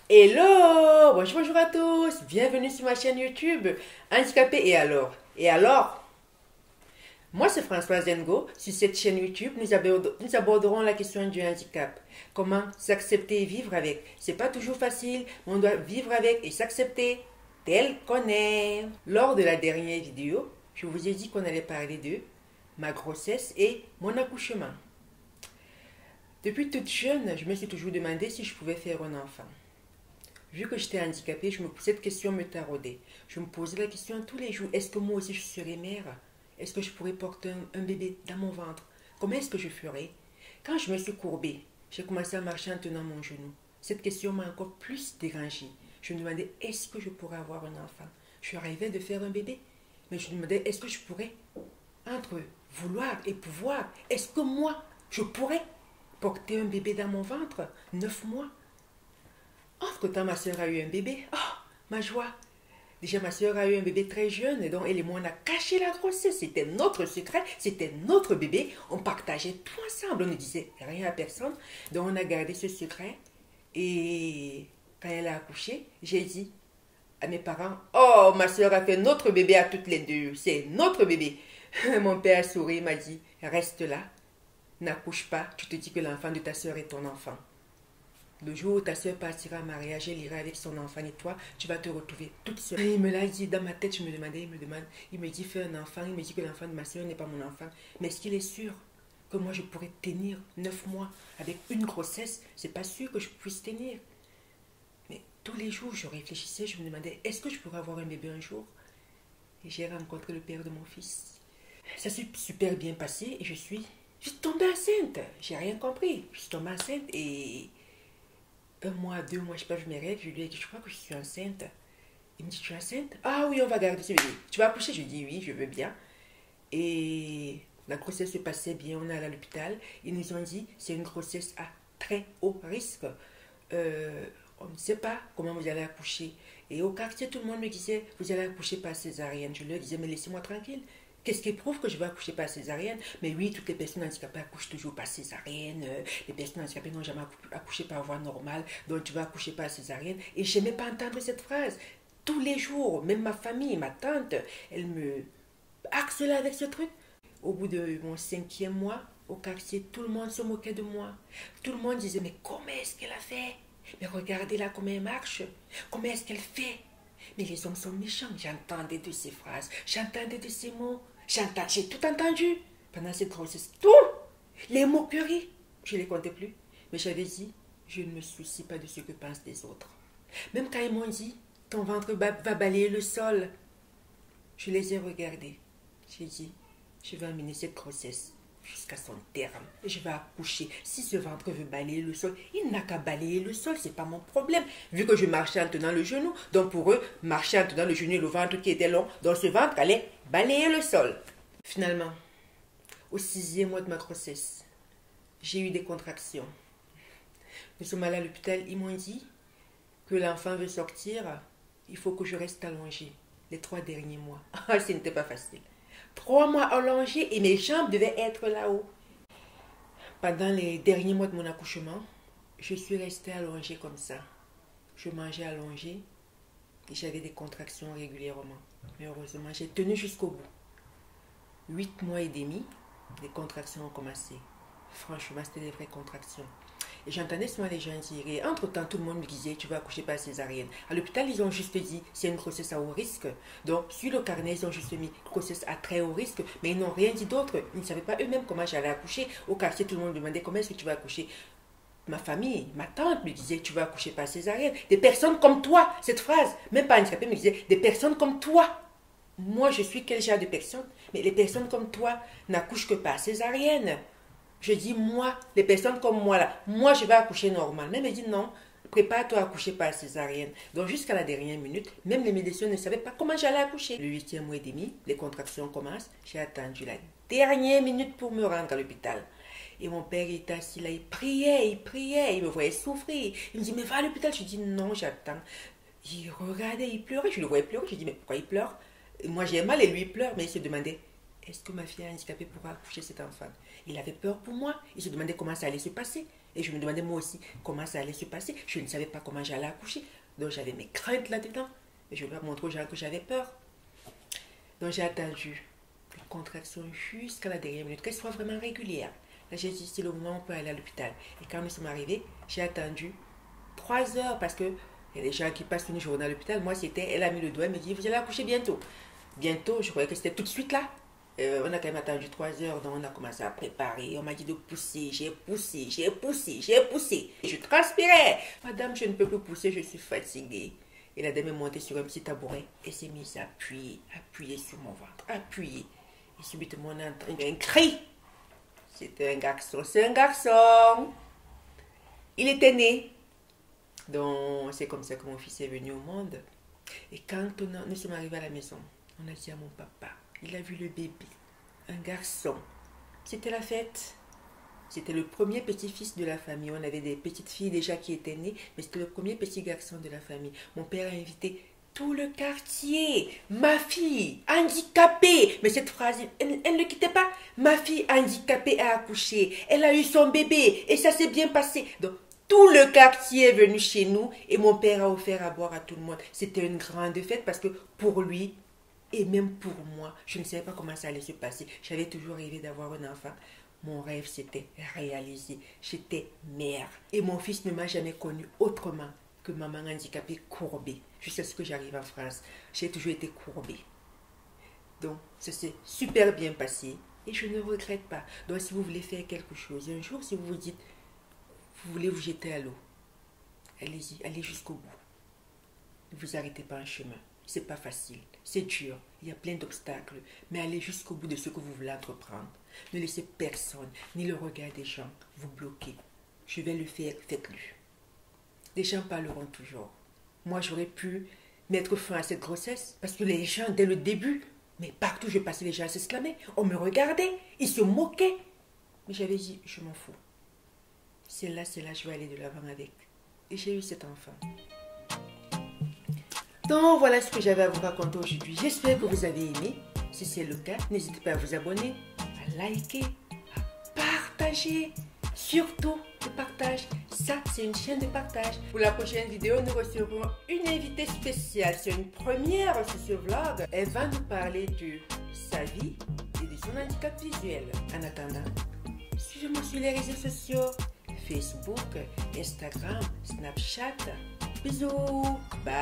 Hello, bonjour à tous, bienvenue sur ma chaîne YouTube Handicapé et alors? Moi c'est Françoise Ngo. Sur cette chaîne YouTube, nous aborderons la question du handicap. Comment s'accepter et vivre avec. C'est pas toujours facile, mais on doit vivre avec et s'accepter tel qu'on est. Lors de la dernière vidéo, je vous ai dit qu'on allait parler de ma grossesse et mon accouchement. Depuis toute jeune, je me suis toujours demandé si je pouvais faire un enfant. Vu que j'étais handicapée, cette question me taraudait. Je me posais la question tous les jours, est-ce que moi aussi je serais mère? Est-ce que je pourrais porter un bébé dans mon ventre? Comment est-ce que je ferais? Quand je me suis courbée, j'ai commencé à marcher en tenant mon genou. Cette question m'a encore plus dérangée. Je me demandais, est-ce que je pourrais avoir un enfant? Je rêvais de faire un bébé, mais je me demandais, est-ce que je pourrais? Entre vouloir et pouvoir, est-ce que moi, je pourrais porter un bébé dans mon ventre, 9 mois? Entre-temps, ma soeur a eu un bébé. Oh, ma joie! Déjà, ma soeur a eu un bébé très jeune, et donc elle et moi, on a caché la grossesse. C'était notre secret, c'était notre bébé. On partageait tout ensemble, on ne disait rien à personne. Donc, on a gardé ce secret. Et quand elle a accouché, j'ai dit à mes parents, oh, ma soeur a fait notre bébé à toutes les deux. C'est notre bébé. Mon père a souri, m'a dit, reste là, n'accouche pas. Tu te dis que l'enfant de ta soeur est ton enfant. Le jour où ta soeur partira en mariage, elle ira avec son enfant et toi, tu vas te retrouver toute seule. Et il me l'a dit, dans ma tête, je me demandais, il me dit fais un enfant, il me dit que l'enfant de ma soeur n'est pas mon enfant. Mais est-ce qu'il est sûr que moi je pourrais tenir 9 mois avec une grossesse? C'est pas sûr que je puisse tenir. Mais tous les jours, je réfléchissais, je me demandais, est-ce que je pourrais avoir un bébé un jour? Et j'ai rencontré le père de mon fils. Ça s'est super bien passé et je suis tombée enceinte. J'ai rien compris. Je suis tombée enceinte et 1 mois, 2 mois, je n'ai pas vu mes règles. Je lui ai dit, je crois que je suis enceinte. Il me dit, tu es enceinte? Ah oui, on va garder ce bébé. Tu vas accoucher? Je lui dis, oui, je veux bien. Et la grossesse se passait bien. On est allé à l'hôpital. Ils nous ont dit, c'est une grossesse à très haut risque. On ne sait pas comment vous allez accoucher. Et au quartier, tout le monde me disait, vous allez accoucher par césarienne. Je leur disais, mais laissez-moi tranquille. Qu'est-ce qui prouve que je vais accoucher par césarienne? Mais oui, toutes les personnes handicapées accouchent toujours par césarienne. Les personnes handicapées n'ont jamais accouché par voie normale. Donc tu vas accoucher par césarienne. Et je n'aimais pas entendre cette phrase. Tous les jours, même ma famille, ma tante, elle me harcelait avec ce truc. Au bout de mon 5e mois, au quartier, tout le monde se moquait de moi. Tout le monde disait, mais comment est-ce qu'elle a fait? Mais regardez là comment elle marche. Comment est-ce qu'elle fait? Mais les hommes sont méchants. J'entendais de ces phrases, j'entendais de ces mots. J'ai tout entendu pendant cette grossesse. Tout! Les moqueries, je ne les comptais plus. Mais j'avais dit, je ne me soucie pas de ce que pensent les autres. Même quand ils m'ont dit, ton ventre va balayer le sol, je les ai regardés. J'ai dit, je vais amener cette grossesse jusqu'à son terme. Je vais accoucher. Si ce ventre veut balayer le sol, il n'a qu'à balayer le sol, c'est pas mon problème. Vu que je marchais en tenant le genou, donc pour eux, marcher en tenant le genou et le ventre qui était long, donc ce ventre allait balayer le sol. Finalement, au 6e mois de ma grossesse, j'ai eu des contractions. Nous sommes allés à l'hôpital, ils m'ont dit que l'enfant veut sortir, il faut que je reste allongée les 3 derniers mois. Ah, ce n'était pas facile. 3 mois allongée et mes jambes devaient être là-haut. Pendant les derniers mois de mon accouchement, je suis restée allongée comme ça. Je mangeais allongée et j'avais des contractions régulièrement. Mais heureusement, j'ai tenu jusqu'au bout. 8 mois et demi, les contractions ont commencé. Franchement, c'était des vraies contractions. Et j'entendais souvent les gens dire, et entre-temps, tout le monde me disait, tu vas accoucher par césarienne. À l'hôpital, ils ont juste dit, c'est une grossesse à haut risque. Donc, sur le carnet, ils ont juste mis grossesse à très haut risque, mais ils n'ont rien dit d'autre. Ils ne savaient pas eux-mêmes comment j'allais accoucher. Au quartier, tout le monde me demandait, comment est-ce que tu vas accoucher? Ma famille, ma tante me disait, tu vas accoucher par césarienne. Des personnes comme toi, cette phrase, même pas handicapée, me disait, des personnes comme toi. Moi, je suis quel genre de personne? Mais les personnes comme toi n'accouchent que par césarienne. Je dis, moi, les personnes comme moi, là, moi, je vais accoucher normal. Mais elle me dit, non, prépare-toi à accoucher par césarienne. Donc, jusqu'à la dernière minute, même les médecins ne savaient pas comment j'allais accoucher. Le 8e mois et demi, les contractions commencent. J'ai attendu la dernière minute pour me rendre à l'hôpital. Et mon père était assis là, il priait, il me voyait souffrir. Il me dit, mais va à l'hôpital. Je dis, non, j'attends. Il regardait, il pleurait, je le voyais pleurer. Je dis, mais pourquoi il pleure? Moi, j'ai mal et lui, il pleure, mais il se demandait, est-ce que ma fille handicapée pourra accoucher cet enfant? Il avait peur pour moi. Il se demandait comment ça allait se passer. Et je me demandais moi aussi comment ça allait se passer. Je ne savais pas comment j'allais accoucher. Donc j'avais mes craintes là-dedans. Et je vais montrer aux gens que j'avais peur. Donc j'ai attendu les contractions jusqu'à la dernière minute, qu'elles soient vraiment régulières. Là j'ai dit c'est le moment où on peut aller à l'hôpital. Et quand nous sommes arrivés, j'ai attendu 3 heures parce que il y a des gens qui passent une journée à l'hôpital. Moi c'était, elle a mis le doigt, elle me dit vous allez accoucher bientôt. Bientôt, je croyais que c'était tout de suite là. On a quand même attendu 3 heures, donc on a commencé à préparer. On m'a dit de pousser, j'ai poussé, j'ai poussé, j'ai poussé. Je transpirais. Madame, je ne peux plus pousser, je suis fatiguée. Et la dame est montée sur un petit tabouret et s'est mise à appuyer, appuyer sur mon ventre, appuyer. Et subitement, on a entendu un cri. C'était un garçon, c'est un garçon. Il était né. Donc, c'est comme ça que mon fils est venu au monde. Et quand nous sommes arrivés à la maison, on a dit à mon papa, il a vu le bébé, un garçon. C'était la fête. C'était le premier petit-fils de la famille. On avait des petites filles déjà qui étaient nées, mais c'était le premier petit garçon de la famille. Mon père a invité tout le quartier. Ma fille handicapée. Mais cette phrase, elle ne quittait pas. Ma fille handicapée a accouché. Elle a eu son bébé et ça s'est bien passé. Donc, tout le quartier est venu chez nous et mon père a offert à boire à tout le monde. C'était une grande fête parce que pour lui, et même pour moi, je ne savais pas comment ça allait se passer. J'avais toujours rêvé d'avoir un enfant. Mon rêve s'était réalisé. J'étais mère. Et mon fils ne m'a jamais connue autrement que maman handicapée courbée. Jusqu'à ce que j'arrive en France, j'ai toujours été courbée. Donc, ça s'est super bien passé. Et je ne regrette pas. Donc, si vous voulez faire quelque chose, un jour, si vous vous dites, vous voulez vous jeter à l'eau, allez-y, allez jusqu'au bout. Ne vous arrêtez pas en chemin. C'est pas facile, c'est dur, il y a plein d'obstacles, mais allez jusqu'au bout de ce que vous voulez entreprendre. Ne laissez personne, ni le regard des gens, vous bloquer. Je vais le faire, faites-le. Les gens parleront toujours. Moi, j'aurais pu mettre fin à cette grossesse, parce que les gens, dès le début, mais partout où je passais, les gens s'exclamaient, on me regardait, ils se moquaient. Mais j'avais dit, je m'en fous. C'est là, je vais aller de l'avant avec. Et j'ai eu cet enfant. Donc voilà ce que j'avais à vous raconter aujourd'hui. J'espère que vous avez aimé. Si c'est le cas, n'hésitez pas à vous abonner, à liker, à partager. Surtout le partage. Ça, c'est une chaîne de partage. Pour la prochaine vidéo, nous recevrons une invitée spéciale. C'est une première sur ce vlog. Elle va nous parler de sa vie et de son handicap visuel. En attendant, suivez-moi sur les réseaux sociaux. Facebook, Instagram, Snapchat. Bisous. Bye.